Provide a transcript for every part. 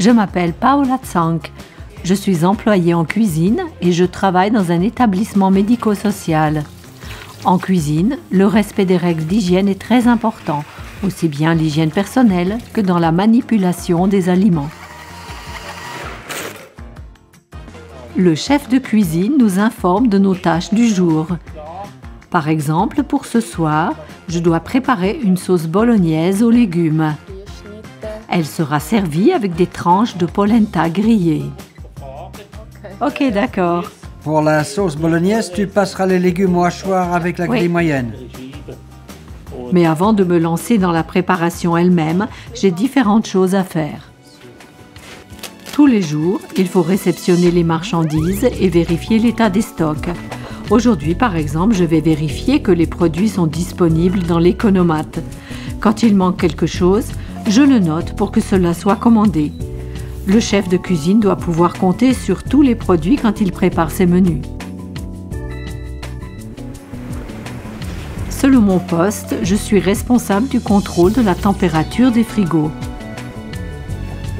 Je m'appelle Paola Zank. Je suis employée en cuisine et je travaille dans un établissement médico-social. En cuisine, le respect des règles d'hygiène est très important, aussi bien l'hygiène personnelle que dans la manipulation des aliments. Le chef de cuisine nous informe de nos tâches du jour. Par exemple, pour ce soir, je dois préparer une sauce bolognaise aux légumes. Elle sera servie avec des tranches de polenta grillées. Ok, d'accord. Pour la sauce bolognaise, tu passeras les légumes au hachoir avec la grille moyenne. Mais avant de me lancer dans la préparation elle-même, j'ai différentes choses à faire. Tous les jours, il faut réceptionner les marchandises et vérifier l'état des stocks. Aujourd'hui, par exemple, je vais vérifier que les produits sont disponibles dans l'économate. Quand il manque quelque chose, je le note pour que cela soit commandé. Le chef de cuisine doit pouvoir compter sur tous les produits quand il prépare ses menus. Selon mon poste, je suis responsable du contrôle de la température des frigos.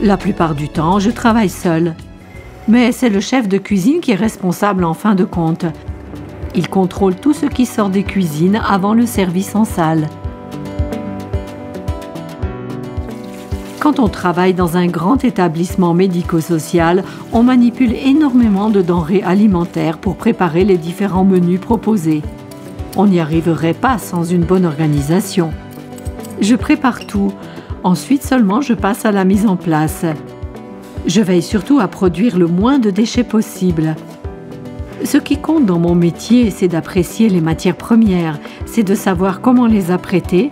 La plupart du temps, je travaille seule. Mais c'est le chef de cuisine qui est responsable en fin de compte. Il contrôle tout ce qui sort des cuisines avant le service en salle. Quand on travaille dans un grand établissement médico-social, on manipule énormément de denrées alimentaires pour préparer les différents menus proposés. On n'y arriverait pas sans une bonne organisation. Je prépare tout. Ensuite seulement, je passe à la mise en place. Je veille surtout à produire le moins de déchets possible. Ce qui compte dans mon métier, c'est d'apprécier les matières premières, c'est de savoir comment les apprêter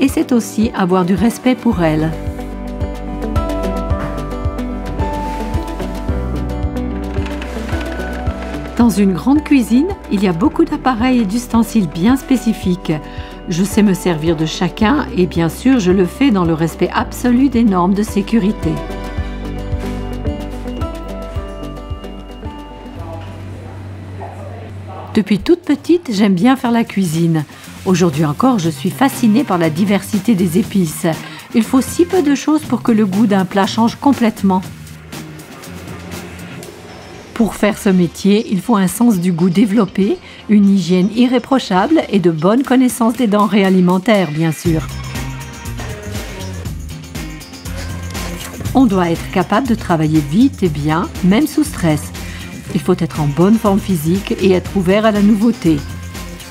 et c'est aussi avoir du respect pour elles. Dans une grande cuisine, il y a beaucoup d'appareils et d'ustensiles bien spécifiques. Je sais me servir de chacun et bien sûr, je le fais dans le respect absolu des normes de sécurité. Depuis toute petite, j'aime bien faire la cuisine. Aujourd'hui encore, je suis fascinée par la diversité des épices. Il faut si peu de choses pour que le goût d'un plat change complètement. Pour faire ce métier, il faut un sens du goût développé, une hygiène irréprochable et de bonnes connaissances des denrées alimentaires, bien sûr. On doit être capable de travailler vite et bien, même sous stress. Il faut être en bonne forme physique et être ouvert à la nouveauté.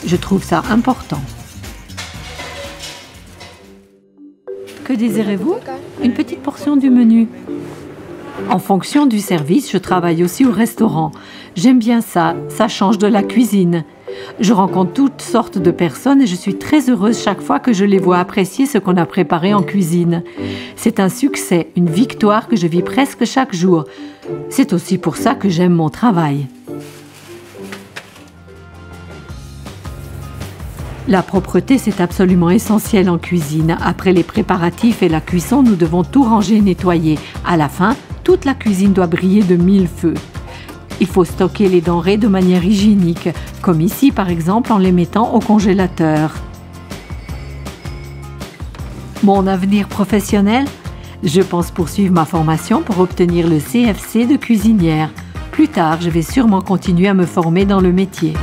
Je trouve ça important. Que désirez-vous? Une petite portion du menu. En fonction du service, je travaille aussi au restaurant. J'aime bien ça, ça change de la cuisine. Je rencontre toutes sortes de personnes et je suis très heureuse chaque fois que je les vois apprécier ce qu'on a préparé en cuisine. C'est un succès, une victoire que je vis presque chaque jour. C'est aussi pour ça que j'aime mon travail. La propreté, c'est absolument essentiel en cuisine. Après les préparatifs et la cuisson, nous devons tout ranger et nettoyer. À la fin, toute la cuisine doit briller de 1000 feux. Il faut stocker les denrées de manière hygiénique, comme ici par exemple en les mettant au congélateur. Mon avenir professionnel? Je pense poursuivre ma formation pour obtenir le CFC de cuisinière. Plus tard, je vais sûrement continuer à me former dans le métier.